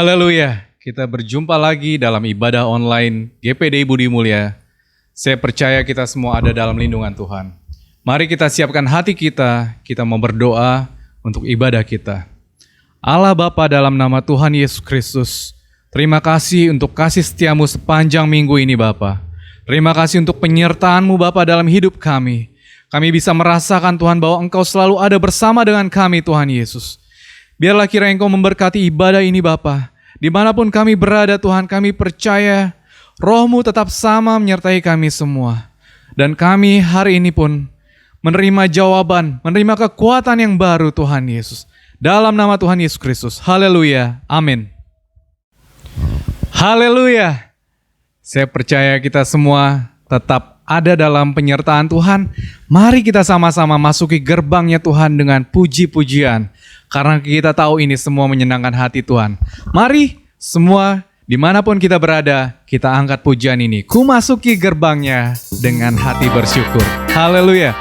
Haleluya, kita berjumpa lagi dalam ibadah online GPDI Budi Mulia. Saya percaya kita semua ada dalam lindungan Tuhan. Mari kita siapkan hati kita mau berdoa untuk ibadah kita. Allah Bapa, dalam nama Tuhan Yesus Kristus, terima kasih untuk kasih setiamu sepanjang minggu ini Bapa. Terima kasih untuk penyertaan-Mu Bapa dalam hidup kami. Kami bisa merasakan Tuhan bahwa Engkau selalu ada bersama dengan kami Tuhan Yesus. Biarlah kiranya Engkau memberkati ibadah ini Bapa. Dimanapun kami berada Tuhan, kami percaya Roh-Mu tetap sama menyertai kami semua. Dan kami hari ini pun menerima jawaban, menerima kekuatan yang baru Tuhan Yesus. Dalam nama Tuhan Yesus Kristus. Haleluya. Amin. Haleluya. Saya percaya kita semua tetap ada dalam penyertaan Tuhan. Mari kita sama-sama masuki gerbangnya Tuhan dengan puji-pujian. Karena kita tahu ini semua menyenangkan hati Tuhan. Mari semua dimanapun kita berada, kita angkat pujian ini. Ku masuki gerbangnya dengan hati bersyukur. Haleluya.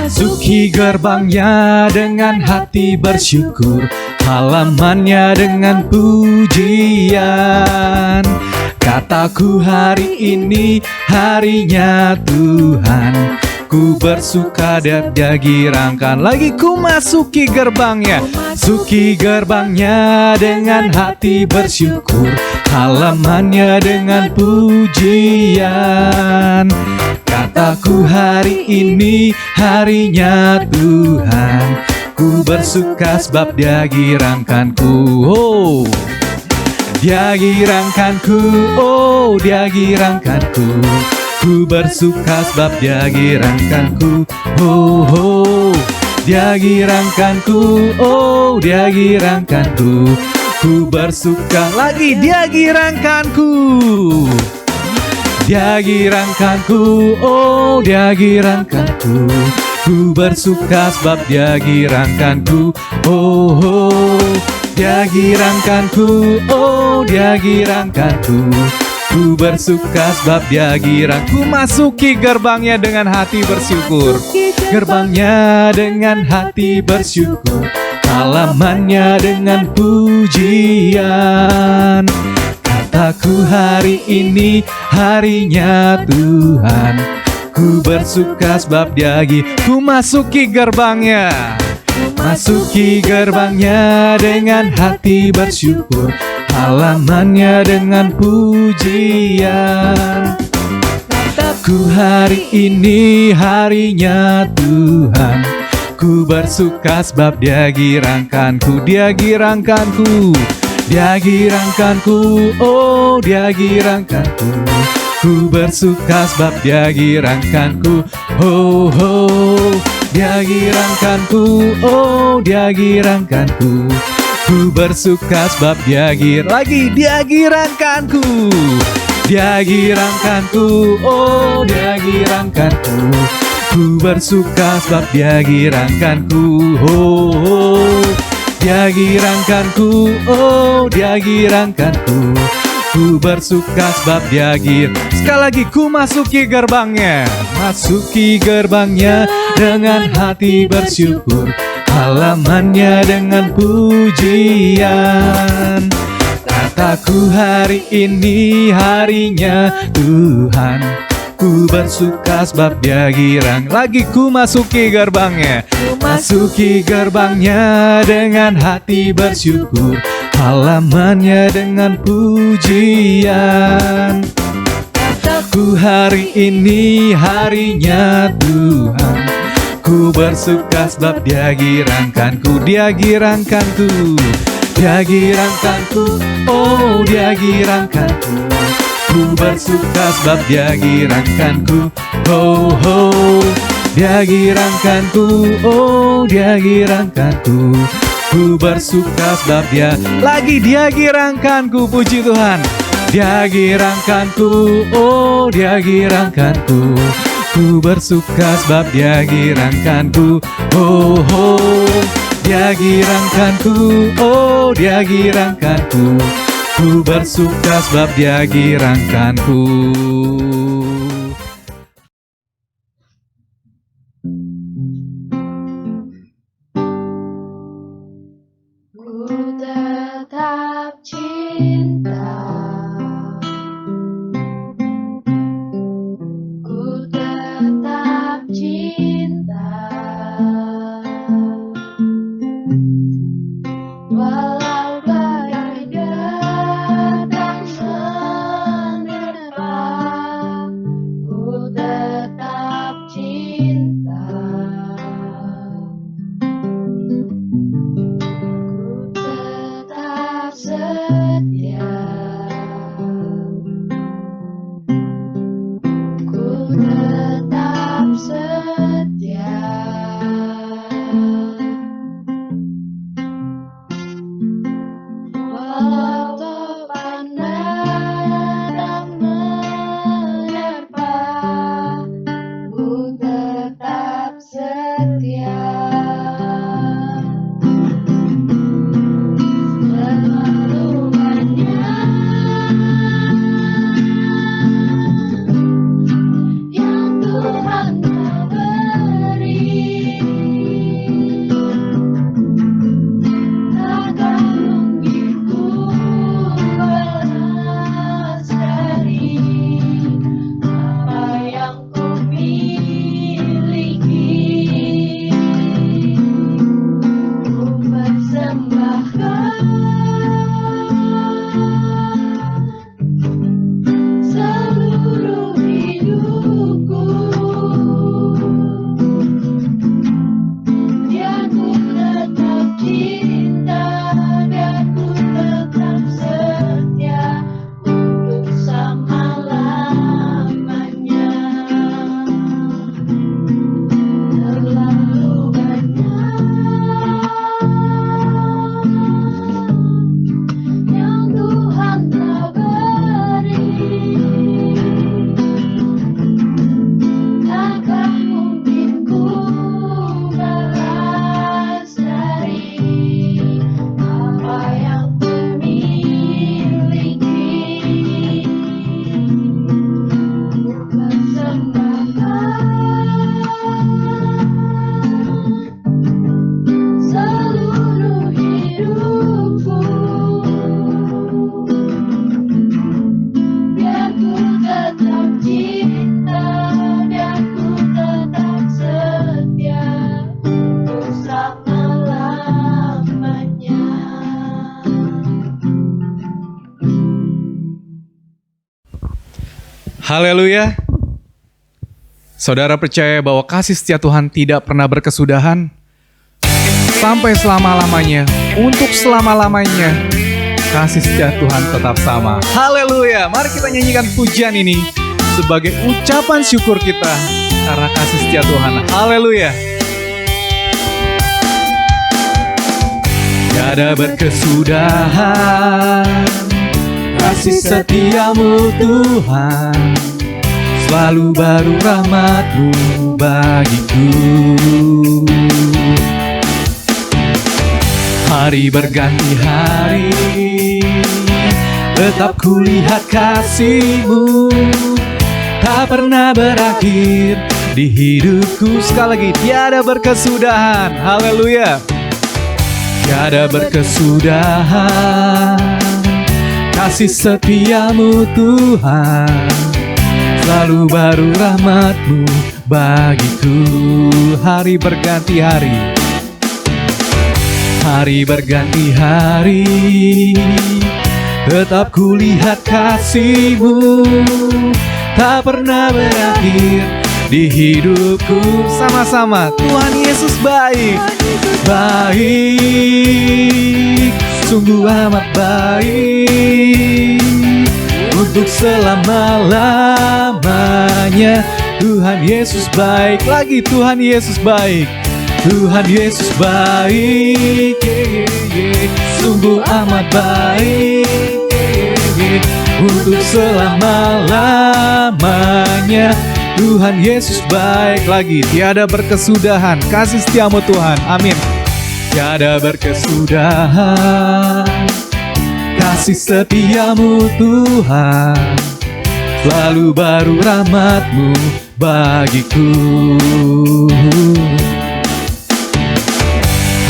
Masuki gerbangnya dengan hati bersyukur, halamannya dengan pujian. Kataku hari ini harinya Tuhan, ku bersuka dan girangkan. Lagi ku masuki gerbangnya, masuki gerbangnya dengan hati bersyukur, halamannya dengan pujian. Kataku hari ini harinya Tuhan, ku bersuka sebab Dia girangkanku. Oh, Dia girangkanku, oh Dia girangkanku. Ku bersuka sebab Dia girangkanku. Oh, oh, Dia girangkanku, oh Dia girangkanku. Ku bersuka lagi, Dia girangkanku. Dia girangkanku, oh Dia girangkanku. Ku bersuka sebab Dia girangkanku. Oh, oh, Dia girangkanku, oh Dia girangkanku. Ku bersuka sebab Dia girangku. Masuki gerbangnya dengan hati bersyukur, gerbangnya dengan hati bersyukur, halamannya dengan pujian. Kataku hari ini harinya Tuhan, ku bersuka sebab Dia ku masuki gerbangnya, masuki gerbangnya dengan hati bersyukur, halamannya dengan pujian. Kataku hari ini harinya Tuhan, ku bersuka sebab Dia girangkanku. Dia girangkanku, Dia girangkanku, oh Dia girangkanku. Ku bersuka sebab Dia girangkanku. Oh, oh, Dia girangkanku, oh Dia girangkanku. Ku bersuka sebab Dia lagi Dia girangkanku. Dia girangkanku, oh Dia girangkanku. Ku bersuka sebab Dia girangkanku. Oh, oh, Dia girangkanku, oh Dia girangkanku. Ku bersuka sebab Dia Sekali lagi ku masuki gerbangnya, masuki gerbangnya dengan hati bersyukur, halamannya dengan pujian. Kataku hari ini harinya Tuhan, ku bersuka sebab Dia girang. Lagi ku masuki gerbangnya, masuki gerbangnya dengan hati bersyukur, halamannya dengan pujian. Kataku hari ini harinya Tuhan, ku bersuka sebab Dia girangkanku. Dia girangkanku, Dia girangkanku, oh Dia girangkanku. Ku bersuka sebab Dia girangkanku. Oh, oh, Dia girangkanku, oh Dia girangkanku. Ku bersuka sebab Dia lagi Dia girangkanku. Puji Tuhan. Dia girangkanku, oh Dia girangkanku. Ku bersuka sebab Dia girangkanku. Oh, oh, Dia girangkanku, oh Dia girangkanku. Ku bersuka sebab Dia girangkanku. Haleluya. Saudara percaya bahwa kasih setia Tuhan tidak pernah berkesudahan? Sampai selama-lamanya, untuk selama-lamanya, kasih setia Tuhan tetap sama. Haleluya. Mari kita nyanyikan pujian ini sebagai ucapan syukur kita karena kasih setia Tuhan. Haleluya. Tiada berkesudahan kasih setiamu Tuhan, selalu baru rahmat-Mu bagiku. Hari berganti hari, tetap kulihat kasih-Mu, tak pernah berakhir di hidupku. Sekali lagi, tiada berkesudahan. Haleluya. Tiada berkesudahan kasih setiamu Tuhan, selalu baru rahmat-Mu bagiku. Hari berganti hari, hari berganti hari, tetap kulihat kasih-Mu, tak pernah berakhir di hidupku. Sama-sama, Tuhan Yesus baik, baik, sungguh amat baik, untuk selama-lamanya. Tuhan Yesus baik, lagi Tuhan Yesus baik, Tuhan Yesus baik, sungguh amat baik, untuk selama-lamanya. Tuhan Yesus baik, lagi tiada berkesudahan kasih setiamu Tuhan. Amin. Tiada berkesudahan kasih setiamu Tuhan, selalu baru rahmat-Mu bagiku.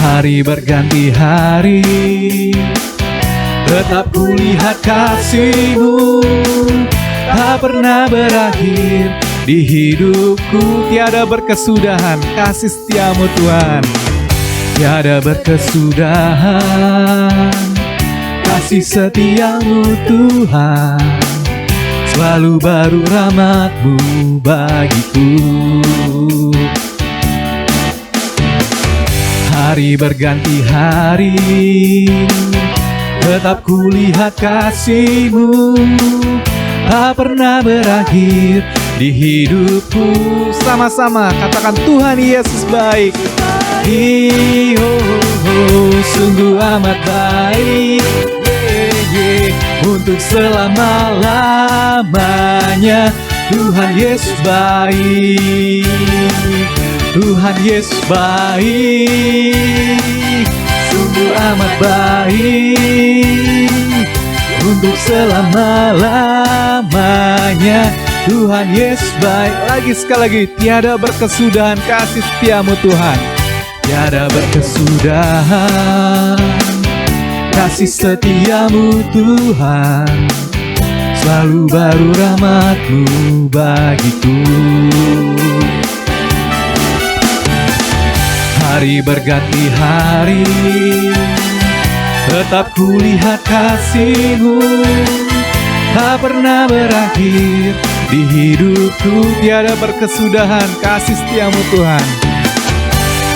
Hari berganti hari, tetap kulihat kasih-Mu, tak pernah berakhir di hidupku. Tiada berkesudahan kasih setiamu Tuhan, tiada berkesudahan kasih setiamu Tuhan, selalu baru rahmat-Mu bagiku. Hari berganti hari, tetap kulihat kasih-Mu, tak pernah berakhir di hidupku. Sama-sama katakan Tuhan Yesus baik. Sungguh amat baik, untuk selama-lamanya. Tuhan Yesus baik, Tuhan Yesus baik, sungguh amat baik, untuk selama-lamanya. Tuhan Yesus baik, lagi sekali lagi, tiada berkesudahan kasih setiamu Tuhan, tiada berkesudahan kasih setiamu Tuhan, selalu baru rahmat-Mu bagiku. Hari berganti hari, tetap kulihat kasih-Mu, tak pernah berakhir di hidupku. Tiada berkesudahan kasih setiamu Tuhan,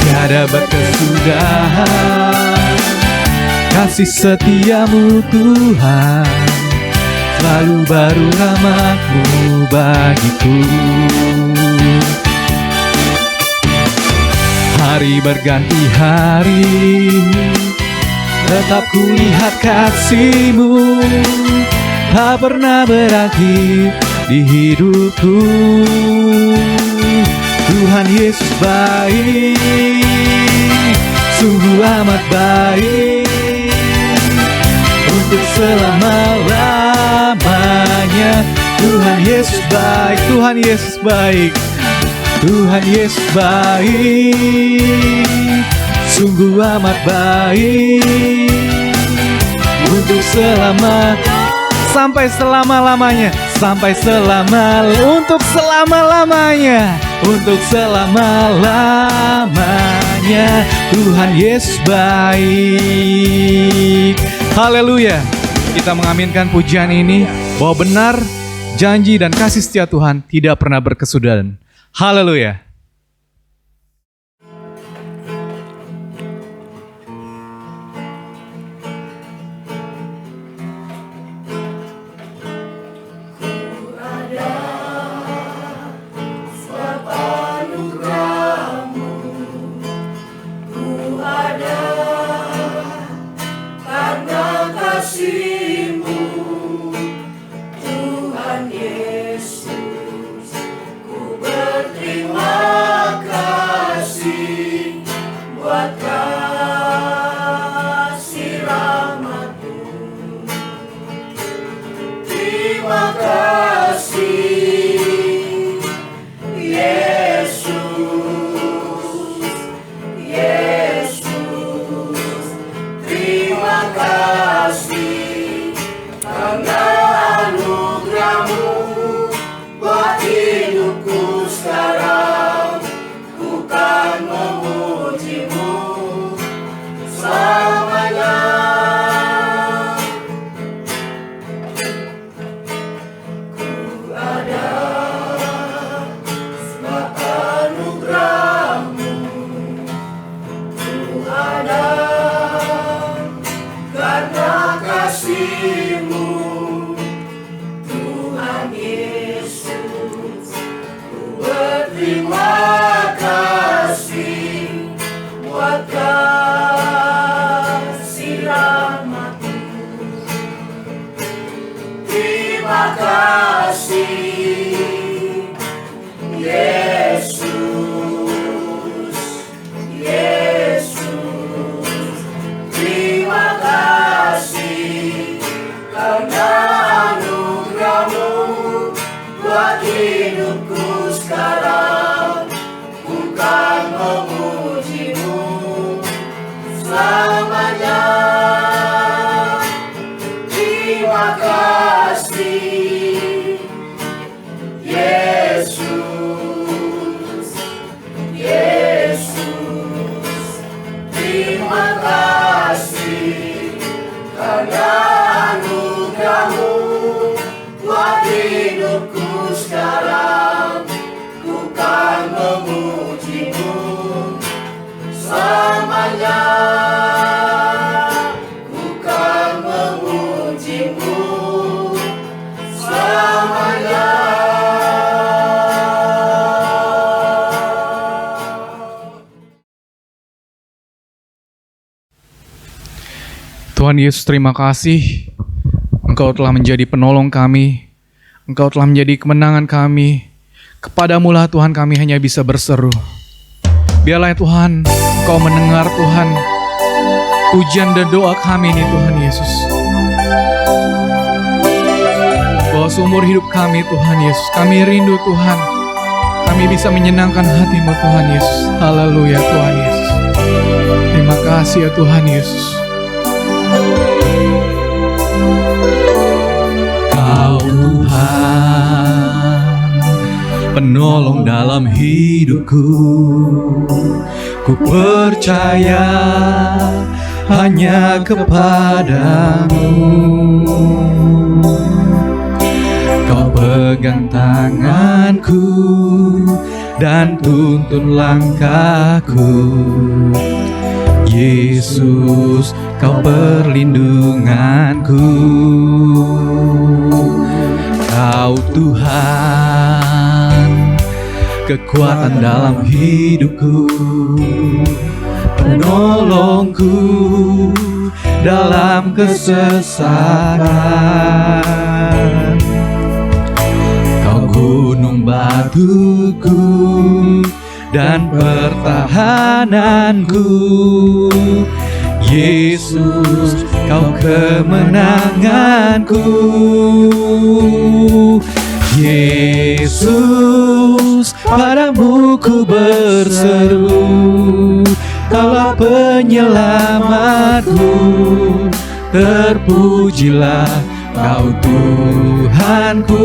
tiada berkesudahan kasih setiamu Tuhan, selalu baru rahmat-Mu bagiku. Hari berganti hari, tetap kulihat kasih-Mu, tak pernah berakhir di hidupku. Tuhan Yesus baik, sungguh amat baik, untuk selama-lamanya. Tuhan Yesus baik, Tuhan Yesus baik, Tuhan Yesus baik, sungguh amat baik, untuk sampai selama-lamanya, sampai untuk selama-lamanya, untuk selama-lamanya. Tuhan Yesus baik. Haleluya. Kita mengaminkan pujian ini bahwa benar Janji dan kasih setia Tuhan tidak pernah berkesudahan. Haleluya. Tuhan Yesus, terima kasih. Engkau telah menjadi penolong kami. Engkau telah menjadi kemenangan kami. Kepadamu-lah Tuhan kami hanya bisa berseru. Biarlah ya Tuhan, Engkau mendengar Tuhan pujian dan doa kami ini Tuhan Yesus. Bahwa seumur hidup kami Tuhan Yesus, kami rindu Tuhan. Kami bisa menyenangkan hati-Mu Tuhan Yesus. Haleluya Tuhan Yesus. Terima kasih ya Tuhan Yesus. Kau Tuhan, penolong dalam hidupku. Ku percaya hanya kepadamu. Kau pegang tanganku dan tuntun langkahku. Yesus, Kau perlindunganku. Kau Tuhan, kekuatan dalam hidupku, penolongku dalam kesesatan. Kau gunung batuku dan pertahananku. Yesus, Kau kemenanganku. Yesus, padamu ku berseru. Kaulah penyelamatku. Terpujilah Kau Tuhanku.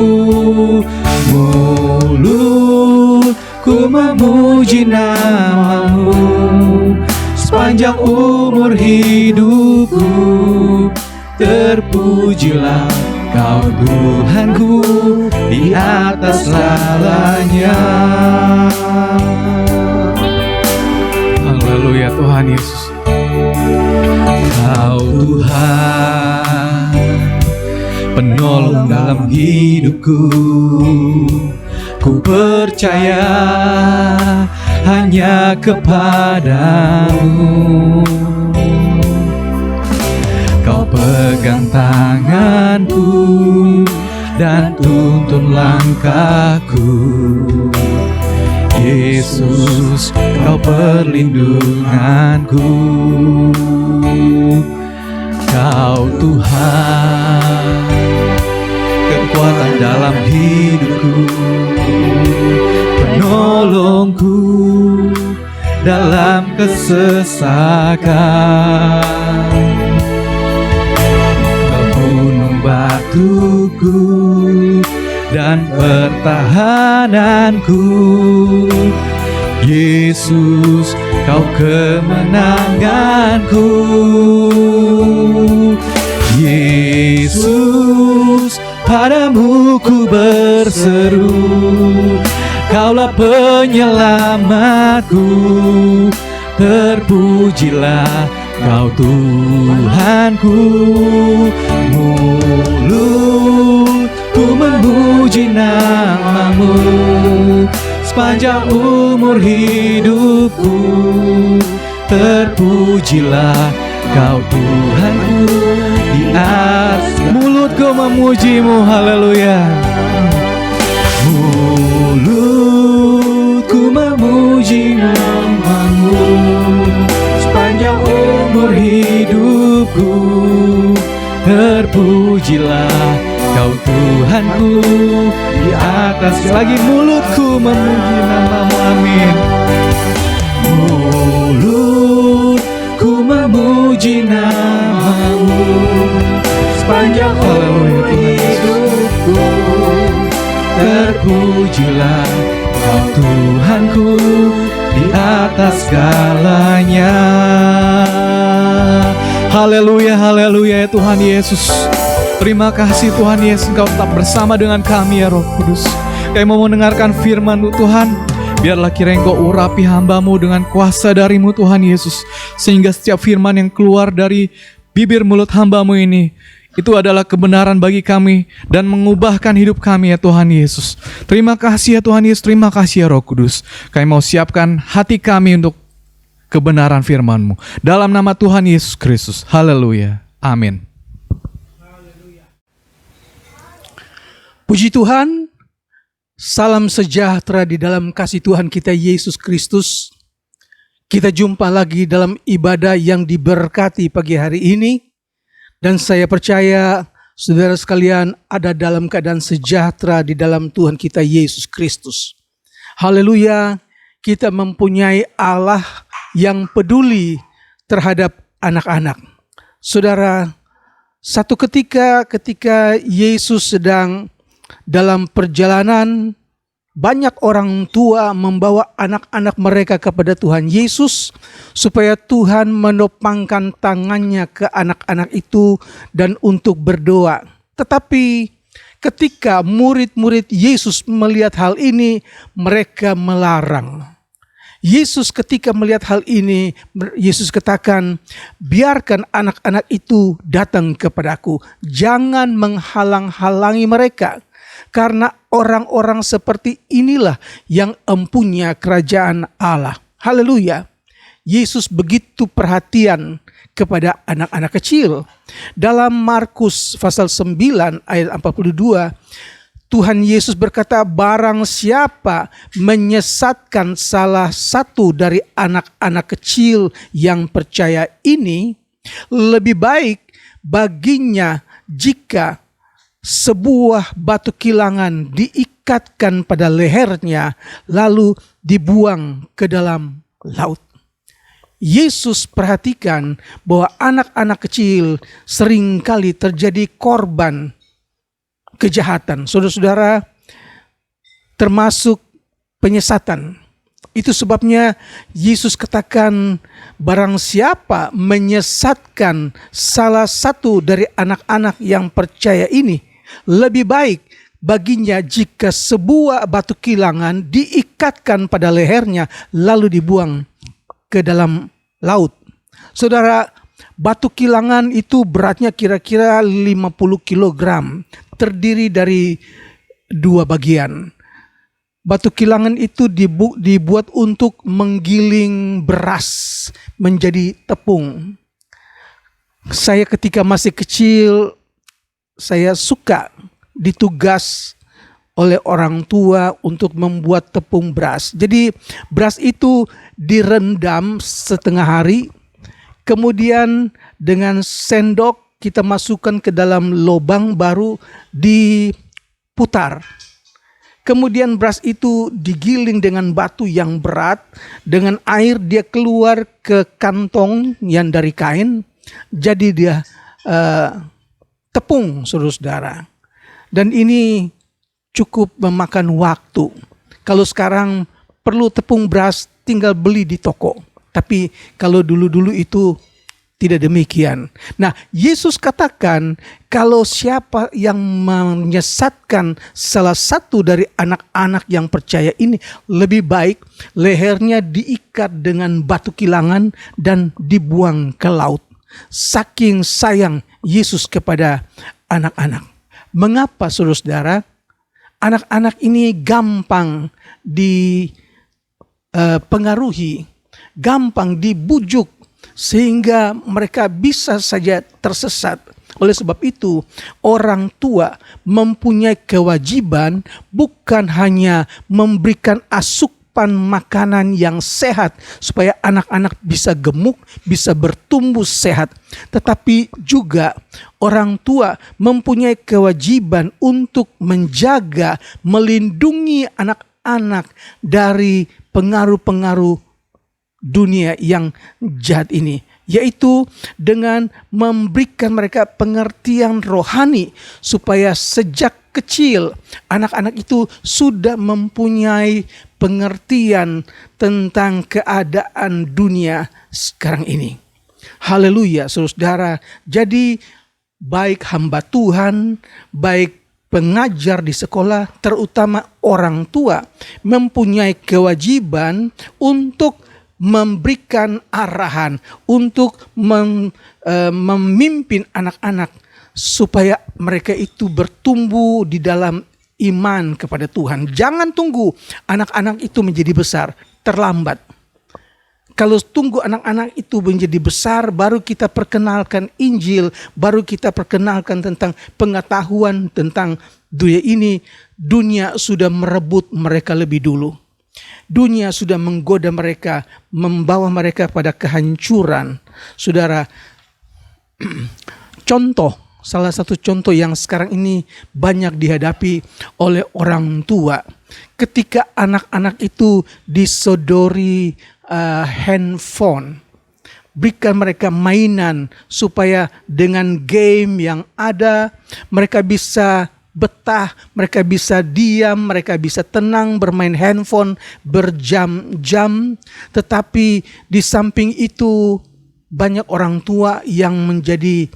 Mulutku memuji nama-Mu sepanjang umur hidupku. Terpujilah Kau Tuhanku di atas segalanya. Haleluya Tuhan Yesus. Kau Tuhan, penolong dalam hidupku. Ku percaya hanya kepadamu. Kau pegang tanganku dan tuntun langkahku. Yesus, Kau perlindunganku. Kau Tuhan, kekuatan dalam hidupku, penolongku dalam kesesakan. Kau gunung batuku dan pertahananku. Yesus, Kau kemenanganku. Yesus, padamu ku berseru. Kaulah penyelamatku. Terpujilah Kau Tuhanku. Mulutku memuji nama-Mu sepanjang umur hidupku. Terpujilah Kau Tuhanku di atas. Mulutku memuji-Mu, haleluya. Mulutku memuji nama-Mu sepanjang umur hidupku. Terpujilah Kau Tuhanku di atas. Lagi mulutku memuji nama-Mu, amin. Mulutku memuji nama-Mu sepanjang umur hidupku. Terpujilah Kau Tuhanku di atas segalanya. Haleluya, haleluya ya Tuhan Yesus. Terima kasih Tuhan Yesus, Engkau tetap bersama dengan kami ya Roh Kudus. Kami mau mendengarkan firman-Mu Tuhan. Biarlah kiranya Engkau urapi hamba-Mu dengan kuasa dari-Mu Tuhan Yesus. Sehingga setiap firman yang keluar dari bibir mulut hamba-Mu ini, itu adalah kebenaran bagi kami dan mengubahkan hidup kami ya Tuhan Yesus. Terima kasih ya Tuhan Yesus, terima kasih ya Roh Kudus. Kami mau siapkan hati kami untuk kebenaran firman-Mu. Dalam nama Tuhan Yesus Kristus, haleluya, amin. Puji Tuhan, salam sejahtera di dalam kasih Tuhan kita Yesus Kristus. Kita jumpa lagi dalam ibadah yang diberkati pagi hari ini. Dan saya percaya saudara sekalian ada dalam keadaan sejahtera di dalam Tuhan kita Yesus Kristus. Haleluya, kita mempunyai Allah yang peduli terhadap anak-anak. Saudara, satu ketika Yesus sedang dalam perjalanan, banyak orang tua membawa anak-anak mereka kepada Tuhan Yesus supaya Tuhan menopangkan tangannya ke anak-anak itu dan untuk berdoa. Tetapi ketika murid-murid Yesus melihat hal ini, mereka melarang. Yesus ketika melihat hal ini, Yesus katakan, biarkan anak-anak itu datang kepadaku. Jangan menghalang-halangi mereka. Karena orang-orang seperti inilah yang empunya kerajaan Allah. Haleluya. Yesus begitu perhatian kepada anak-anak kecil. Dalam Markus pasal 9 ayat 42, Tuhan Yesus berkata, barang siapa menyesatkan salah satu dari anak-anak kecil yang percaya ini, lebih baik baginya jika sebuah batu kilangan diikatkan pada lehernya lalu dibuang ke dalam laut. Yesus perhatikan bahwa anak-anak kecil seringkali terjadi korban kejahatan. Saudara-saudara, termasuk penyesatan. Itu sebabnya Yesus katakan, barang siapa menyesatkan salah satu dari anak-anak yang percaya ini, Lebih baik baginya jika sebuah batu kilangan diikatkan pada lehernya lalu dibuang ke dalam laut. Saudara, batu kilangan itu beratnya kira-kira 50 kilogram, terdiri dari dua bagian. Batu kilangan itu dibuat untuk menggiling beras menjadi tepung. Saya ketika masih kecil, saya suka ditugas oleh orang tua untuk membuat tepung beras. Jadi beras itu direndam setengah hari, kemudian dengan sendok kita masukkan ke dalam lubang baru diputar. Kemudian beras itu digiling dengan batu yang berat, dengan air dia keluar ke kantong yang dari kain, jadi dia tepung, saudara-saudara. Dan ini cukup memakan waktu. Kalau sekarang perlu tepung beras tinggal beli di toko. Tapi kalau dulu-dulu itu tidak demikian. Nah, Yesus katakan kalau siapa yang menyesatkan salah satu dari anak-anak yang percaya ini, lebih baik lehernya diikat dengan batu kilangan dan dibuang ke laut. Saking sayang Yesus kepada anak-anak. Mengapa, saudara-saudara? Anak-anak ini gampang dipengaruhi, gampang dibujuk, sehingga mereka bisa saja tersesat. Oleh sebab itu, orang tua mempunyai kewajiban bukan hanya memberikan asupan makanan yang sehat supaya anak-anak bisa gemuk, bisa bertumbuh sehat, tetapi juga orang tua mempunyai kewajiban untuk menjaga, melindungi anak-anak dari pengaruh-pengaruh dunia yang jahat ini, yaitu dengan memberikan mereka pengertian rohani supaya sejak kecil anak-anak itu sudah mempunyai pengertian tentang keadaan dunia sekarang ini. Haleluya, saudara. Jadi baik hamba Tuhan, baik pengajar di sekolah, terutama orang tua, mempunyai kewajiban untuk memberikan arahan, untuk memimpin anak-anak supaya mereka itu bertumbuh di dalam iman kepada Tuhan. Jangan tunggu anak-anak itu menjadi besar, terlambat. Kalau tunggu anak-anak itu menjadi besar, baru kita perkenalkan Injil, baru kita perkenalkan tentang pengetahuan tentang dunia ini, dunia sudah merebut mereka lebih dulu. Dunia sudah menggoda mereka, membawa mereka pada kehancuran. Saudara, salah satu contoh yang sekarang ini banyak dihadapi oleh orang tua. Ketika anak-anak itu disodori handphone, berikan mereka mainan supaya dengan game yang ada mereka bisa betah, mereka bisa diam, mereka bisa tenang bermain handphone berjam-jam. Tetapi di samping itu banyak orang tua yang menjadi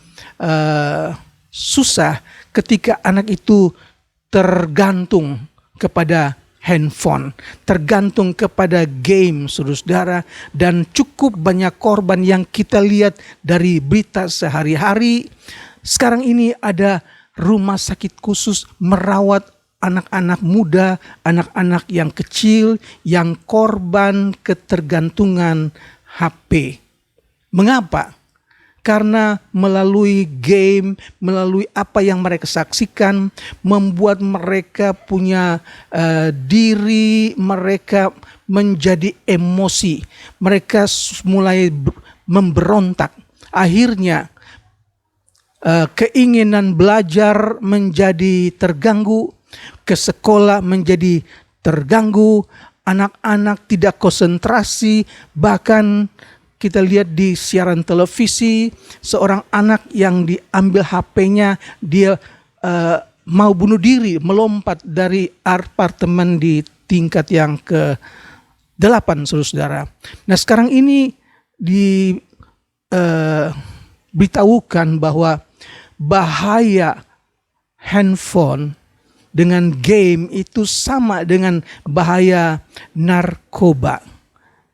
susah ketika anak itu tergantung kepada handphone, tergantung kepada game, saudara-saudara, dan cukup banyak korban yang kita lihat dari berita sehari-hari. Sekarang ini ada rumah sakit khusus merawat anak-anak muda, anak-anak yang kecil yang korban ketergantungan HP. Mengapa? Karena melalui game, melalui apa yang mereka saksikan, membuat mereka punya diri, mereka menjadi emosi. Mereka mulai memberontak. Akhirnya keinginan belajar menjadi terganggu, ke sekolah menjadi terganggu, anak-anak tidak konsentrasi, bahkan kita lihat di siaran televisi, seorang anak yang diambil HP-nya, dia mau bunuh diri, melompat dari apartemen di tingkat yang ke-8, saudara. Nah, sekarang ini diberitahukan bahwa bahaya handphone, dengan game itu sama dengan bahaya narkoba.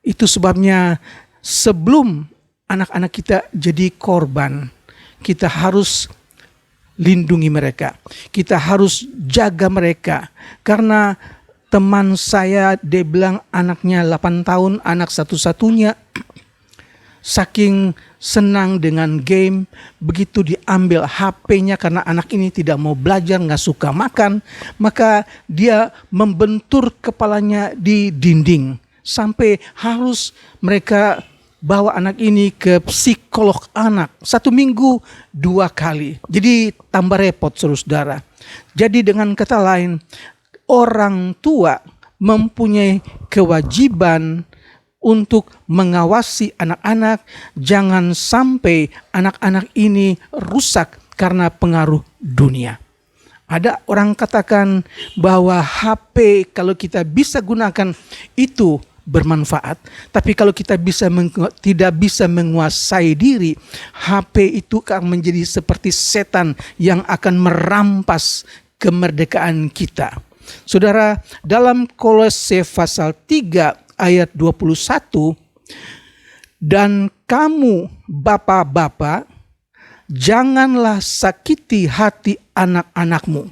Itu sebabnya sebelum anak-anak kita jadi korban, kita harus lindungi mereka. Kita harus jaga mereka. Karena teman saya, dia bilang anaknya 8 tahun, anak satu-satunya, saking senang dengan game, begitu diambil HP-nya karena anak ini tidak mau belajar, nggak suka makan, maka dia membentur kepalanya di dinding. Sampai harus mereka bawa anak ini ke psikolog anak 1 minggu 2 kali. Jadi tambah repot saudara. Jadi dengan kata lain, orang tua mempunyai kewajiban untuk mengawasi anak-anak. Jangan sampai anak-anak ini rusak karena pengaruh dunia. Ada orang katakan bahwa HP kalau kita bisa gunakan itu bermanfaat. Tapi kalau kita tidak bisa menguasai diri, HP itu akan menjadi seperti setan yang akan merampas kemerdekaan kita. Saudara, dalam Kolose pasal 3 ayat 21, dan kamu bapak-bapak, janganlah sakiti hati anak-anakmu,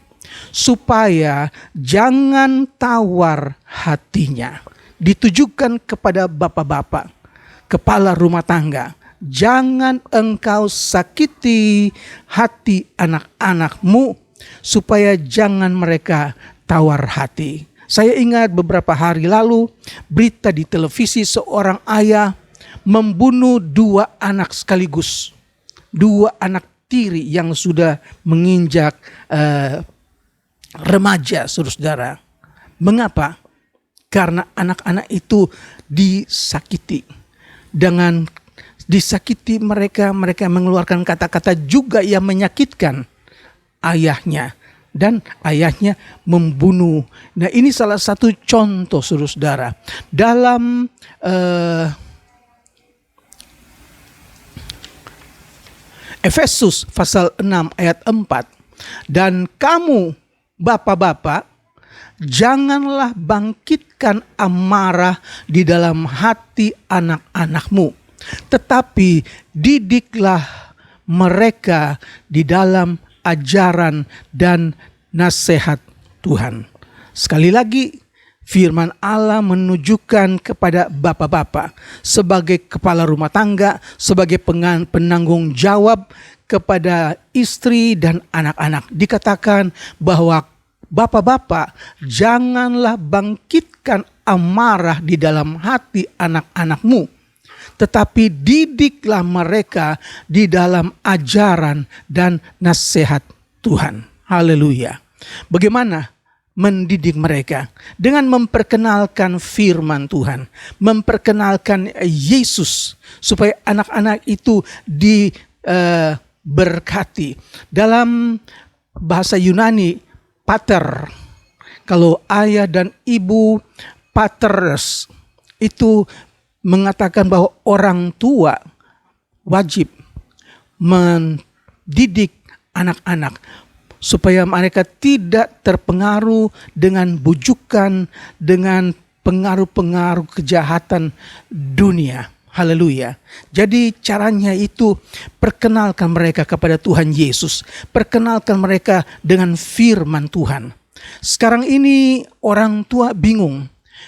supaya jangan tawar hatinya. Ditujukan kepada bapak-bapak, kepala rumah tangga. Jangan engkau sakiti hati anak-anakmu, supaya jangan mereka tawar hati. Saya ingat beberapa hari lalu berita di televisi, seorang ayah membunuh 2 anak sekaligus. 2 anak tiri yang sudah menginjak remaja, saudara. Mengapa? Karena anak-anak itu disakiti. Dengan disakiti mereka mengeluarkan kata-kata juga yang menyakitkan ayahnya. Dan ayahnya membunuh. Nah, ini salah satu contoh saudara. Dalam Efesus pasal 6 ayat 4. Dan kamu bapak-bapak, janganlah bangkitkan amarah di dalam hati anak-anakmu, tetapi didiklah mereka di dalam ajaran dan nasihat Tuhan. Sekali lagi, firman Allah menunjukkan kepada bapak-bapak sebagai kepala rumah tangga, sebagai penanggung jawab kepada istri dan anak-anak. Dikatakan bahwa bapak-bapak, janganlah bangkitkan amarah di dalam hati anak-anakmu, tetapi didiklah mereka di dalam ajaran dan nasihat Tuhan. Haleluya. Bagaimana mendidik mereka? Dengan memperkenalkan firman Tuhan, memperkenalkan Yesus, supaya anak-anak itu diberkati. Dalam bahasa Yunani, pater, kalau ayah dan ibu, pateres, itu mengatakan bahwa orang tua wajib mendidik anak-anak supaya mereka tidak terpengaruh dengan bujukan, dengan pengaruh-pengaruh kejahatan dunia. Haleluya. Jadi caranya itu perkenalkan mereka kepada Tuhan Yesus. Perkenalkan mereka dengan firman Tuhan. Sekarang ini orang tua bingung.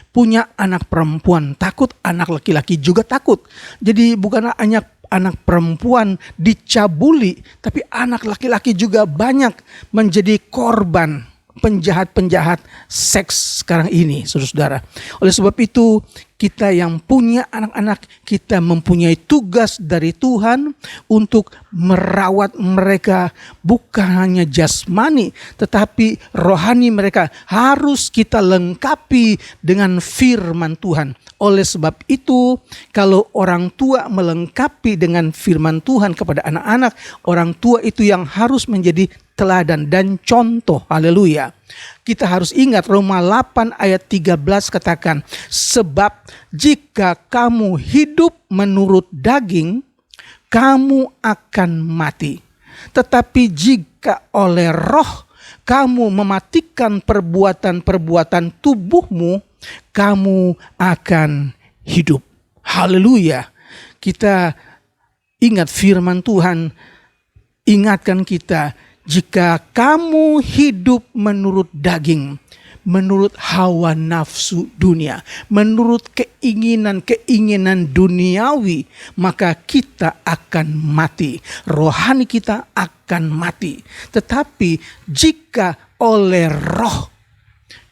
Punya anak perempuan takut, anak laki-laki juga takut. Jadi bukan hanya anak perempuan dicabuli, tapi anak laki-laki juga banyak menjadi korban penjahat-penjahat seks sekarang ini, saudara-saudara. Oleh sebab itu, kita yang punya anak-anak, kita mempunyai tugas dari Tuhan untuk merawat mereka, bukan hanya jasmani, tetapi rohani mereka harus kita lengkapi dengan firman Tuhan. Oleh sebab itu, kalau orang tua melengkapi dengan firman Tuhan kepada anak-anak, orang tua itu yang harus menjadi teladan dan contoh. Haleluya. Kita harus ingat Roma 8 ayat 13 katakan, sebab jika kamu hidup menurut daging, kamu akan mati. Tetapi jika oleh roh kamu mematikan perbuatan-perbuatan tubuhmu, kamu akan hidup. Haleluya. Kita ingat firman Tuhan, ingatkan kita, jika kamu hidup menurut daging, menurut hawa nafsu dunia, menurut keinginan-keinginan duniawi, maka kita akan mati. Rohani kita akan mati. Tetapi jika oleh Roh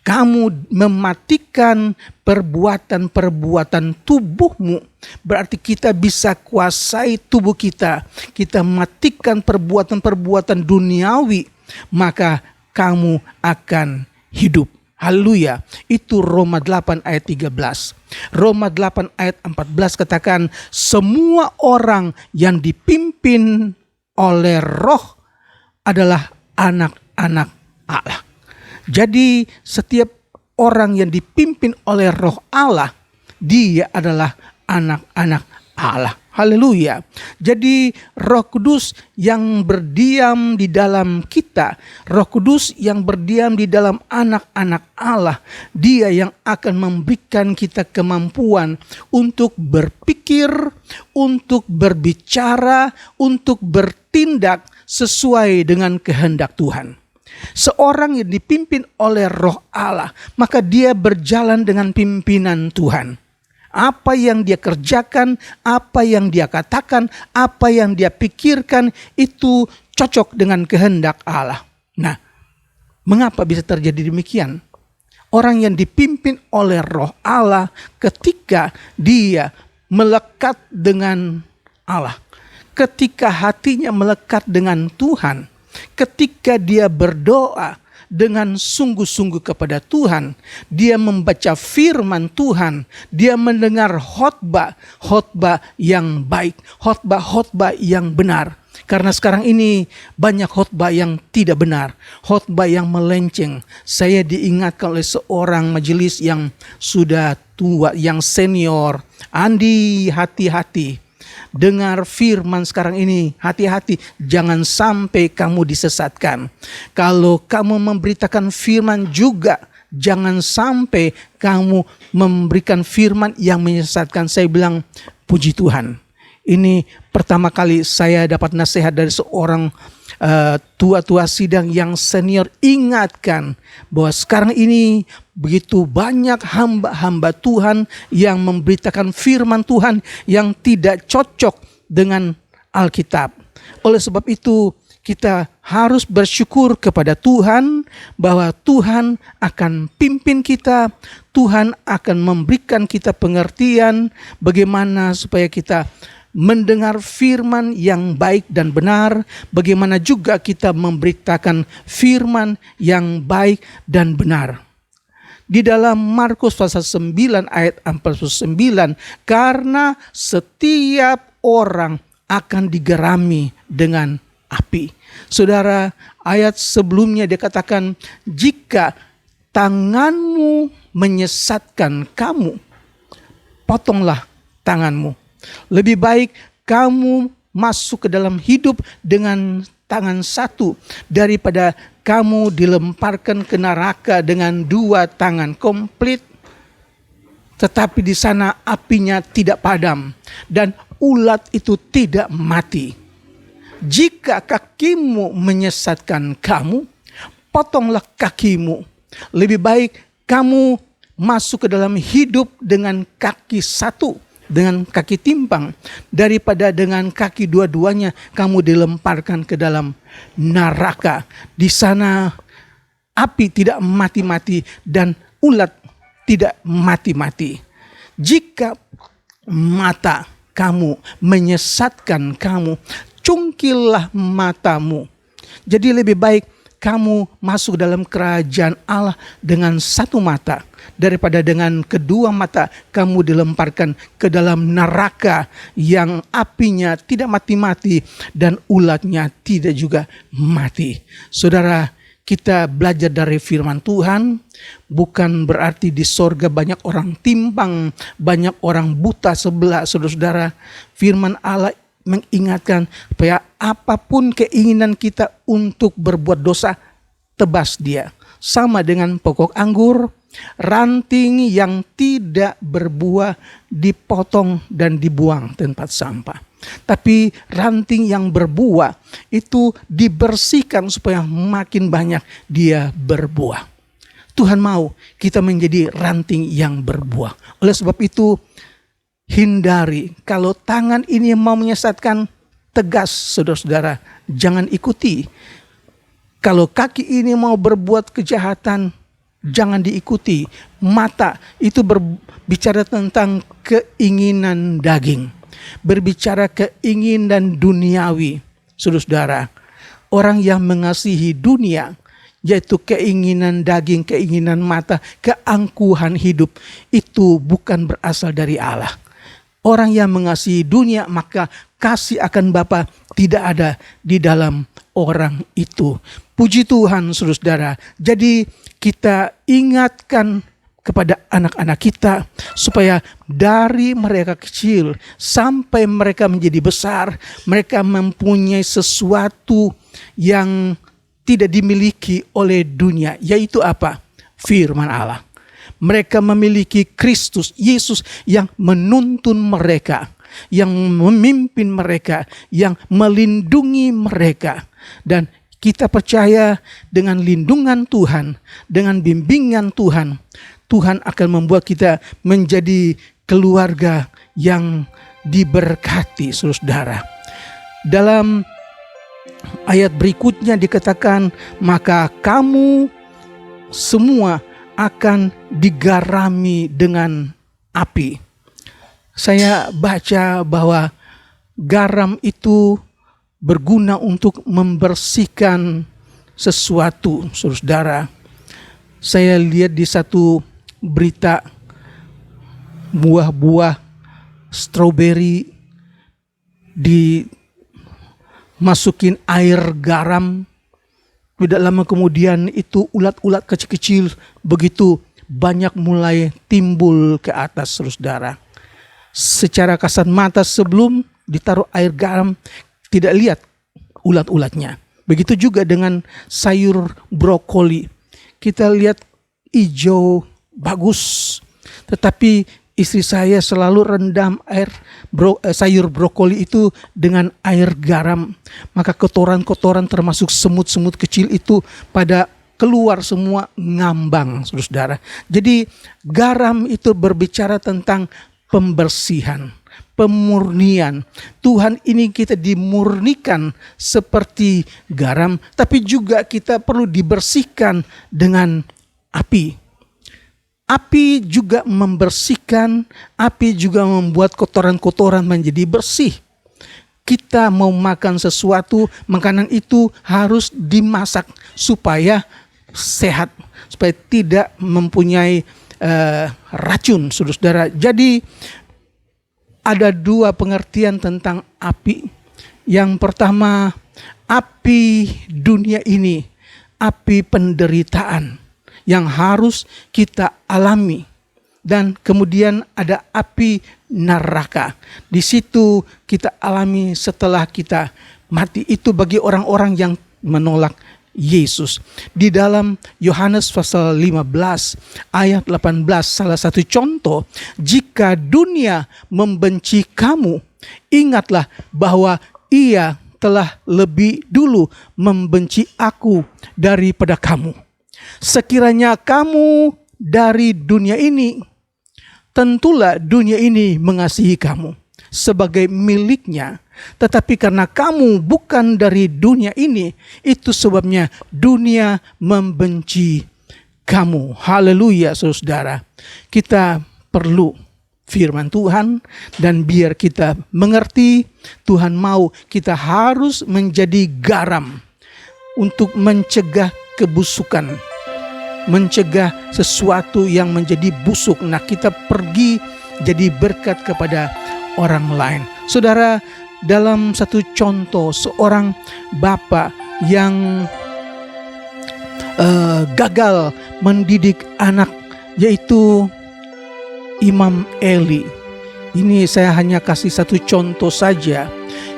kamu mematikan perbuatan-perbuatan tubuhmu, berarti kita bisa kuasai tubuh kita. Kita matikan perbuatan-perbuatan duniawi, maka kamu akan hidup. Haleluya. Itu Roma 8 ayat 13. Roma 8 ayat 14 katakan, semua orang yang dipimpin oleh Roh adalah anak-anak Allah. Jadi setiap orang yang dipimpin oleh Roh Allah, dia adalah anak-anak Allah. Haleluya. Jadi Roh Kudus yang berdiam di dalam kita, Roh Kudus yang berdiam di dalam anak-anak Allah, dia yang akan memberikan kita kemampuan untuk berpikir, untuk berbicara, untuk bertindak sesuai dengan kehendak Tuhan. Seorang yang dipimpin oleh Roh Allah, maka dia berjalan dengan pimpinan Tuhan. Apa yang dia kerjakan, apa yang dia katakan, apa yang dia pikirkan, itu cocok dengan kehendak Allah. Nah, mengapa bisa terjadi demikian? Orang yang dipimpin oleh Roh Allah, ketika dia melekat dengan Allah, ketika hatinya melekat dengan Tuhan, ketika dia berdoa dengan sungguh-sungguh kepada Tuhan, dia membaca firman Tuhan, dia mendengar khotbah yang baik, khotbah yang benar. Karena sekarang ini banyak khotbah yang tidak benar, khotbah yang melenceng. Saya diingatkan oleh seorang majelis yang sudah tua, yang senior, Andi, hati-hati. Dengar firman sekarang ini, hati-hati, jangan sampai kamu disesatkan. Kalau kamu memberitakan firman juga, jangan sampai kamu memberikan firman yang menyesatkan. Saya bilang, puji Tuhan. Ini pertama kali saya dapat nasihat dari seorang tua-tua sidang yang senior. Ingatkan bahwa sekarang ini begitu banyak hamba-hamba Tuhan yang memberitakan firman Tuhan yang tidak cocok dengan Alkitab. Oleh sebab itu kita harus bersyukur kepada Tuhan bahwa Tuhan akan pimpin kita, Tuhan akan memberikan kita pengertian bagaimana supaya kita mendengar firman yang baik dan benar, bagaimana juga kita memberitakan firman yang baik dan benar. Di dalam Markus pasal 9 ayat 49, karena setiap orang akan digerami dengan api. Saudara, ayat sebelumnya dikatakan, jika tanganmu menyesatkan kamu, potonglah tanganmu. Lebih baik kamu masuk ke dalam hidup dengan tangan satu daripada kamu dilemparkan ke neraka dengan dua tangan komplit, tetapi di sana apinya tidak padam dan ulat itu tidak mati. Jika kakimu menyesatkan kamu, potonglah kakimu. Lebih baik kamu masuk ke dalam hidup dengan kaki satu, dengan kaki timpang, daripada dengan kaki dua-duanya kamu dilemparkan ke dalam neraka. Di sana api tidak mati-mati dan ulat tidak mati-mati. Jika mata kamu menyesatkan kamu, cungkillah matamu. Jadi lebih baik kamu masuk dalam kerajaan Allah dengan satu mata daripada dengan kedua mata kamu dilemparkan ke dalam neraka yang apinya tidak mati-mati dan ulatnya tidak juga mati. Saudara, kita belajar dari firman Tuhan, bukan berarti di sorga banyak orang timpang, banyak orang buta sebelah. Saudara-saudara, firman Allah mengingatkan supaya apapun keinginan kita untuk berbuat dosa, tebas dia. Sama dengan pokok anggur, ranting yang tidak berbuah dipotong dan dibuang tempat sampah. Tapi ranting yang berbuah itu dibersihkan supaya makin banyak dia berbuah. Tuhan mau kita menjadi ranting yang berbuah. Oleh sebab itu, hindari. Kalau tangan ini mau menyesatkan, tegas saudara-saudara, jangan ikuti. Kalau kaki ini mau berbuat kejahatan, jangan diikuti. Mata itu berbicara tentang keinginan daging, berbicara keinginan duniawi. Saudara-saudara, orang yang mengasihi dunia, yaitu keinginan daging, keinginan mata, keangkuhan hidup, itu bukan berasal dari Allah. Orang yang mengasihi dunia, maka kasih akan Bapa tidak ada di dalam orang itu. Puji Tuhan saudara-saudara. Jadi kita ingatkan kepada anak-anak kita supaya dari mereka kecil sampai mereka menjadi besar, mereka mempunyai sesuatu yang tidak dimiliki oleh dunia, yaitu apa? Firman Allah. Mereka memiliki Kristus Yesus yang menuntun mereka, yang memimpin mereka, yang melindungi mereka. Dan kita percaya dengan lindungan Tuhan, dengan bimbingan Tuhan, Tuhan akan membuat kita menjadi keluarga yang diberkati, saudara. Dalam ayat berikutnya dikatakan, maka kamu semua akan digarami dengan api. Saya baca bahwa garam itu berguna untuk membersihkan sesuatu, saudara. Saya lihat di satu berita, buah-buah stroberi dimasukin air garam. Tidak lama kemudian itu ulat-ulat kecil-kecil begitu banyak mulai timbul ke atas, saudara. Secara kasat mata sebelum ditaruh air garam tidak lihat ulat-ulatnya. Begitu juga dengan sayur brokoli. Kita lihat hijau bagus, tetapi istri saya selalu rendam sayur brokoli itu dengan air garam. Maka kotoran-kotoran termasuk semut-semut kecil itu pada keluar semua ngambang, saudara. Jadi garam itu berbicara tentang pembersihan, pemurnian. Tuhan ini kita dimurnikan seperti garam, tapi juga kita perlu dibersihkan dengan api. Api juga membersihkan, api juga membuat kotoran-kotoran menjadi bersih. Kita mau makan sesuatu, makanan itu harus dimasak supaya sehat, supaya tidak mempunyai racun, saudara. Jadi ada dua pengertian tentang api. Yang pertama, api dunia ini, api penderitaan yang harus kita alami. Dan kemudian ada api neraka. Di situ kita alami setelah kita mati. Itu bagi orang-orang yang menolak Yesus. Di dalam Yohanes pasal 15 ayat 18, salah satu contoh, jika dunia membenci kamu, ingatlah bahwa ia telah lebih dulu membenci aku daripada kamu. Sekiranya kamu dari dunia ini, tentulah dunia ini mengasihi kamu sebagai miliknya. Tetapi karena kamu bukan dari dunia ini, itu sebabnya dunia membenci kamu. Haleluya, saudara. Kita perlu firman Tuhan, dan biar kita mengerti, Tuhan mau kita harus menjadi garam untuk mencegah kebusukan, mencegah sesuatu yang menjadi busuk. Nah, kita pergi jadi berkat kepada orang lain. Saudara, dalam satu contoh, seorang bapak yang gagal mendidik anak, yaitu Imam Eli. Ini saya hanya kasih satu contoh saja.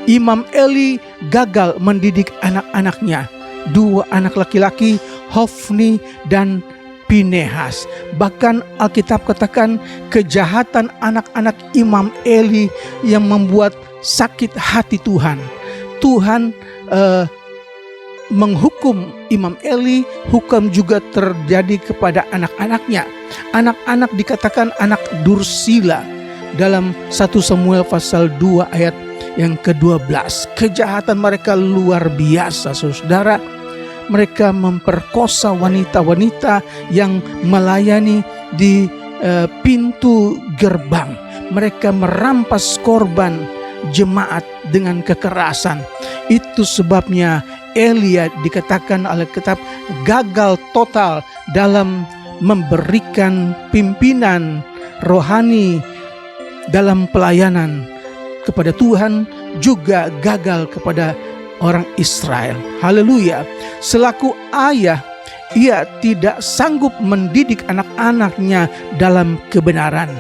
Imam Eli gagal mendidik anak-anaknya. 2 anak laki-laki, Hofni dan Pinehas. Bahkan Alkitab katakan kejahatan anak-anak Imam Eli yang membuat sakit hati Tuhan. Tuhan menghukum Imam Eli, hukum juga terjadi kepada anak-anaknya. Anak-anak dikatakan anak dursila dalam 1 Samuel pasal 2 ayat yang ke-12. Kejahatan mereka luar biasa, saudara. Mereka memperkosa wanita-wanita yang melayani di pintu gerbang. Mereka merampas korban jemaat dengan kekerasan. Itu sebabnya Elia dikatakan oleh kitab gagal total dalam memberikan pimpinan rohani dalam pelayanan kepada Tuhan, juga gagal kepada orang Israel. Haleluya. Selaku ayah, ia tidak sanggup mendidik anak-anaknya dalam kebenaran.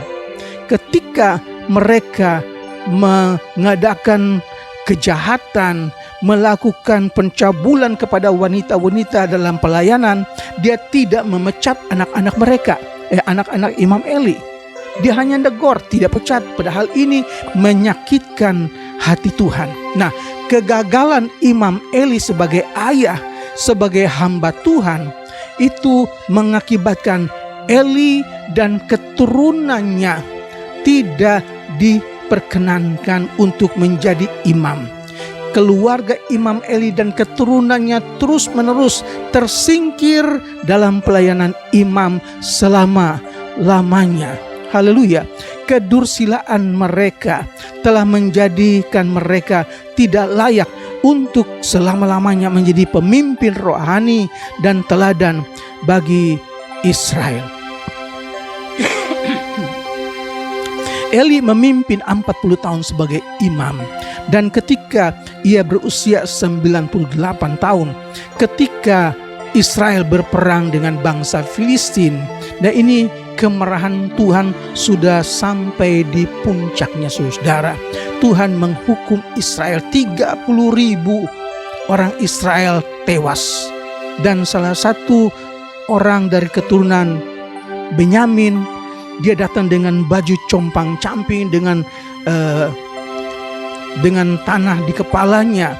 Ketika mereka mengadakan kejahatan, melakukan pencabulan kepada wanita-wanita dalam pelayanan, dia tidak memecat anak-anak mereka, anak-anak Imam Eli. Dia hanya negor, tidak pecat. Padahal ini menyakitkan hati Tuhan. Nah, kegagalan Imam Eli sebagai ayah, sebagai hamba Tuhan, itu mengakibatkan Eli dan keturunannya tidak diperkenankan untuk menjadi imam. Keluarga Imam Eli dan keturunannya terus-menerus tersingkir dalam pelayanan imam selama-lamanya. Haleluya. Kedursilaan mereka telah menjadikan mereka tidak layak untuk selama-lamanya menjadi pemimpin rohani dan teladan bagi Israel. Eli memimpin 40 tahun sebagai imam, dan ketika ia berusia 98 tahun, ketika Israel berperang dengan bangsa Filistin, dan ini kemarahan Tuhan sudah sampai di puncaknya, saudara. Tuhan menghukum Israel, 30.000 orang Israel tewas, dan salah satu orang dari keturunan Benyamin, dia datang dengan baju compang-camping dengan tanah di kepalanya.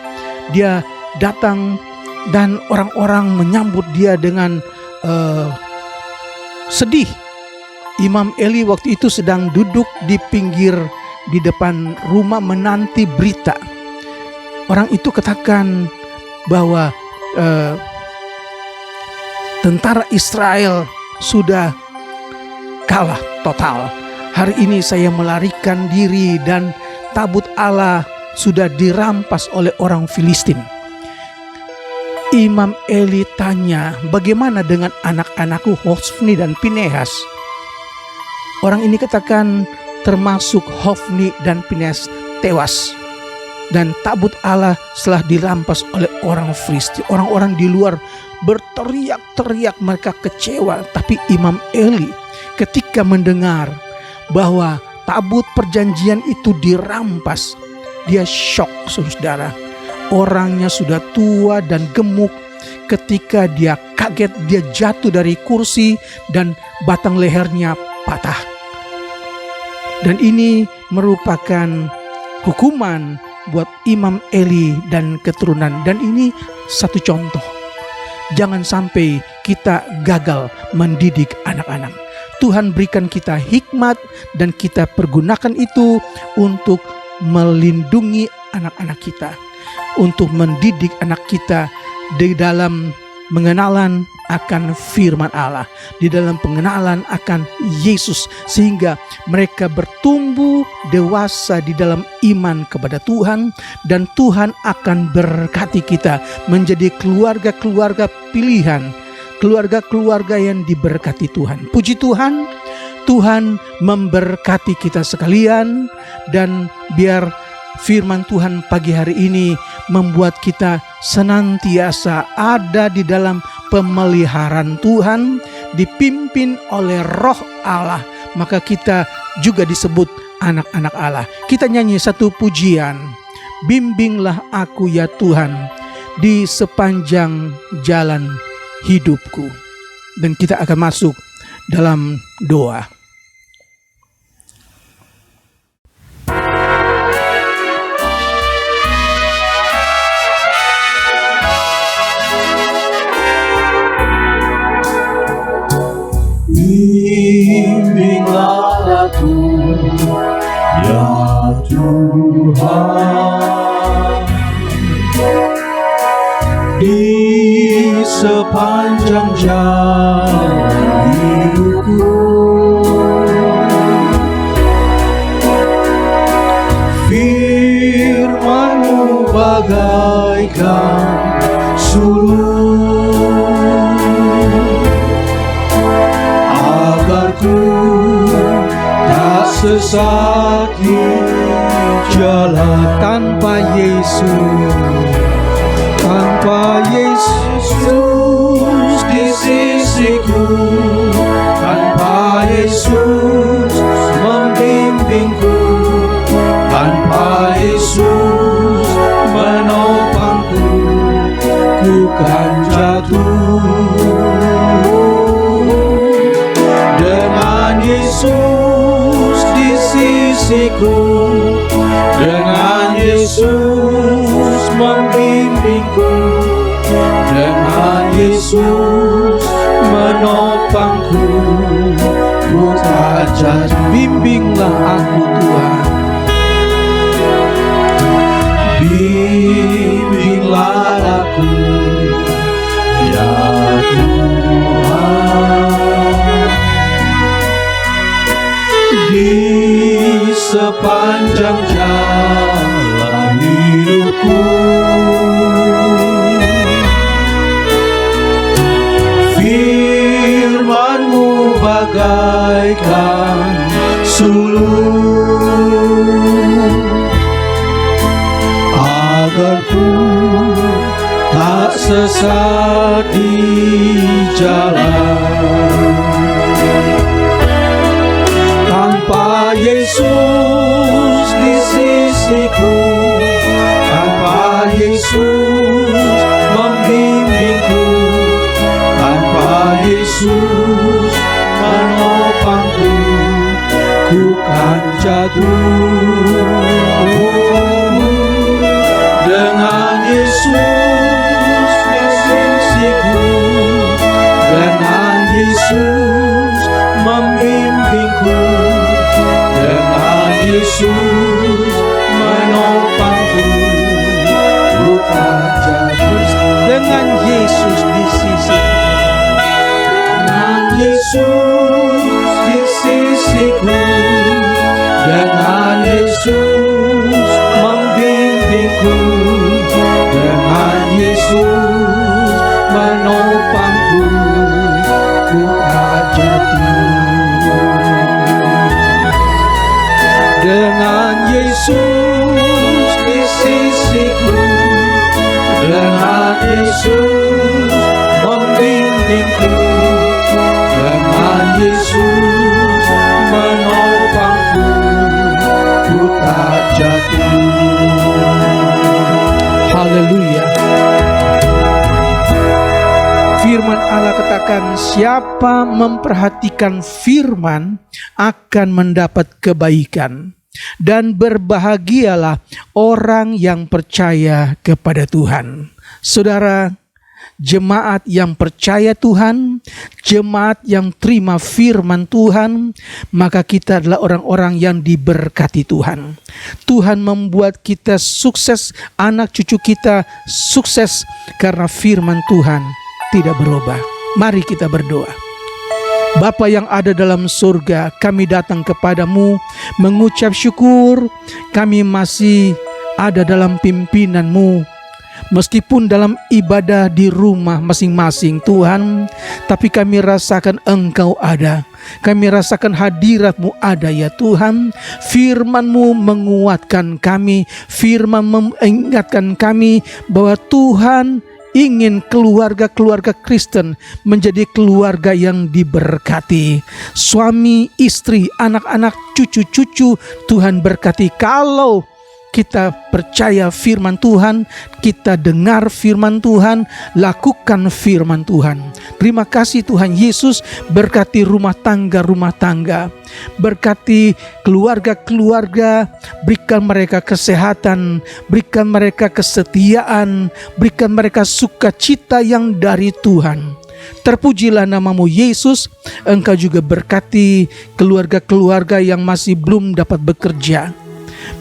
Dia datang dan orang-orang menyambut dia dengan sedih. Imam Eli waktu itu sedang duduk di pinggir di depan rumah menanti berita. Orang itu katakan bahwa tentara Israel sudah kalah total. Hari ini saya melarikan diri dan tabut Allah sudah dirampas oleh orang Filistin. Imam Eli tanya, bagaimana dengan anak-anakku Hofni dan Pinehas? Orang ini katakan termasuk Hofni dan Pinehas tewas. Dan tabut Allah setelah dirampas oleh orang Filistin. Orang-orang di luar berteriak-teriak, mereka kecewa. Tapi Imam Eli ketika mendengar bahwa tabut perjanjian itu dirampas, dia shock, saudara. Orangnya sudah tua dan gemuk. Ketika dia kaget, dia jatuh dari kursi dan batang lehernya patah. Dan ini merupakan hukuman buat Imam Eli dan keturunan. Dan ini satu contoh. Jangan sampai kita gagal mendidik anak-anak. Tuhan berikan kita hikmat dan kita pergunakan itu untuk melindungi anak-anak kita, untuk mendidik anak kita di dalam pengenalan akan firman Allah, di dalam pengenalan akan Yesus, sehingga mereka bertumbuh dewasa di dalam iman kepada Tuhan, dan Tuhan akan berkati kita menjadi keluarga-keluarga pilihan, keluarga-keluarga yang diberkati Tuhan. Puji Tuhan, Tuhan memberkati kita sekalian, dan biar firman Tuhan pagi hari ini membuat kita senantiasa ada di dalam pemeliharaan Tuhan, dipimpin oleh Roh Allah, maka kita juga disebut anak-anak Allah. Kita nyanyi satu pujian, bimbinglah aku ya Tuhan di sepanjang jalan hidupku. Dan kita akan masuk dalam doa. Bimbinglah aku, ya Tuhan, di sepanjang jalan hidupku. Firman-Mu bagaikan sulur, agar ku tak sesat di jalan. Tanpa Yesus, tanpa Yesus di sisiku, tanpa Yesus membimbingku, tanpa Yesus menopangku, ku kan jatuh. Dengan Yesus di sisiku, dengan Yesus membimbingku, dengan Yesus menopangku, ku tak jatuh. bimbinglah aku Tuhan. Bimbinglah aku, ya Tuhan, di sepanjang jalan hidupku. Firman-Mu bagaikan sulur, agar ku tak sesat di jalan. Tanpa Yesus di sisiku, tanpa Yesus membimbingku, tanpa Yesus menopangku, ku kan jatuh. Dengan Yesus di sisiku, dengan Yesus membimbingku, dengan Yesus menopangku, ku tak jatuh. Dengan Yesus di sisiku, Dengan Yesus di sisiku, dengan Yesus membimbingku, dengan Yesus menopangku, ku tak jatuh. Dengan Yesus di sisiku, dengan Yesus membimbingku, dengan Yesus menopangku, ku tak jatuh. haleluya. Firman Allah katakan, siapa memperhatikan firman akan mendapat kebaikan, dan berbahagialah orang yang percaya kepada Tuhan. Saudara, jemaat yang percaya Tuhan, jemaat yang terima firman Tuhan, maka kita adalah orang-orang yang diberkati Tuhan. Tuhan membuat kita sukses, anak cucu kita sukses karena firman Tuhan tidak berubah. Mari kita berdoa. Bapa yang ada dalam surga, kami datang kepadamu mengucap syukur. Kami masih ada dalam pimpinan-Mu, meskipun dalam ibadah di rumah masing-masing Tuhan, tapi kami rasakan Engkau ada. Kami rasakan hadirat-Mu ada ya Tuhan. Firman-Mu menguatkan kami, firman mengingatkan kami bahwa Tuhan ingin keluarga-keluarga Kristen menjadi keluarga yang diberkati. Suami, istri, anak-anak, cucu-cucu Tuhan berkati. Kalau kita percaya firman Tuhan, kita dengar firman Tuhan, lakukan firman Tuhan. Terima kasih Tuhan Yesus, berkati rumah tangga, berkati keluarga-keluarga, berikan mereka kesehatan, berikan mereka kesetiaan, berikan mereka sukacita yang dari Tuhan. Terpujilah namamu Yesus. Engkau juga berkati keluarga-keluarga yang masih belum dapat bekerja,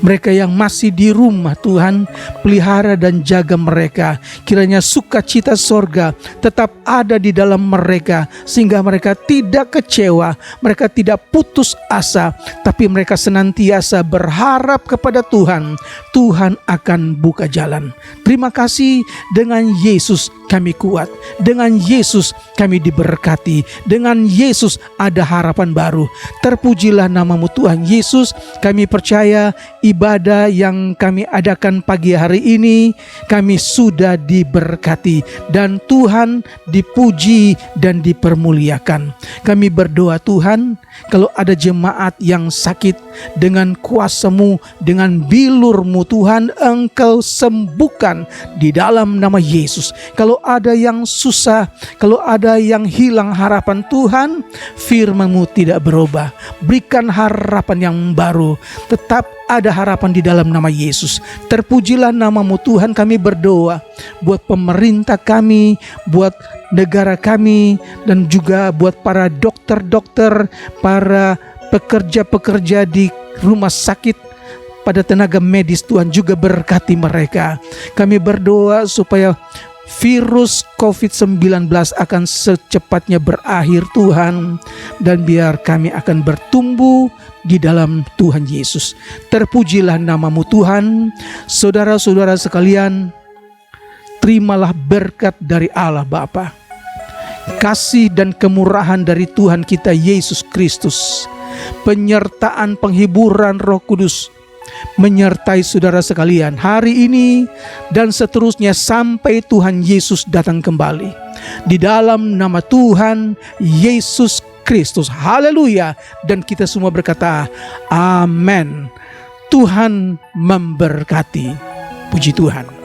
mereka yang masih di rumah. Tuhan, pelihara dan jaga mereka. Kiranya sukacita sorga tetap ada di dalam mereka, sehingga mereka tidak kecewa, mereka tidak putus asa, tapi mereka senantiasa berharap kepada Tuhan. Tuhan akan buka jalan. Terima kasih, dengan Yesus kami kuat, dengan Yesus kami diberkati, dengan Yesus ada harapan baru. Terpujilah namamu Tuhan Yesus. Kami percaya ibadah yang kami adakan pagi hari ini, kami sudah diberkati dan Tuhan dipuji dan dipermuliakan. Kami berdoa Tuhan, kalau ada jemaat yang sakit, dengan kuasa-Mu, dengan bilur-Mu Tuhan, Engkau sembuhkan di dalam nama Yesus. Kalau ada yang susah, kalau ada yang hilang harapan Tuhan, firman-Mu tidak berubah. Berikan harapan yang baru. Tetap ada harapan di dalam nama Yesus. Terpujilah namamu Tuhan. Kami berdoa buat pemerintah kami, buat negara kami, dan juga buat para dokter-dokter, para pekerja-pekerja di rumah sakit, pada tenaga medis. Tuhan juga berkati mereka. Kami berdoa supaya virus COVID-19 akan secepatnya berakhir Tuhan, dan biar kami akan bertumbuh di dalam Tuhan Yesus. Terpujilah namamu Tuhan. Saudara-saudara sekalian, terimalah berkat dari Allah Bapa, kasih dan kemurahan dari Tuhan kita Yesus Kristus, penyertaan penghiburan Roh Kudus menyertai saudara sekalian hari ini dan seterusnya sampai Tuhan Yesus datang kembali. Di dalam nama Tuhan Yesus Kristus. Haleluya. Dan kita semua berkata amin. Tuhan memberkati. Puji Tuhan.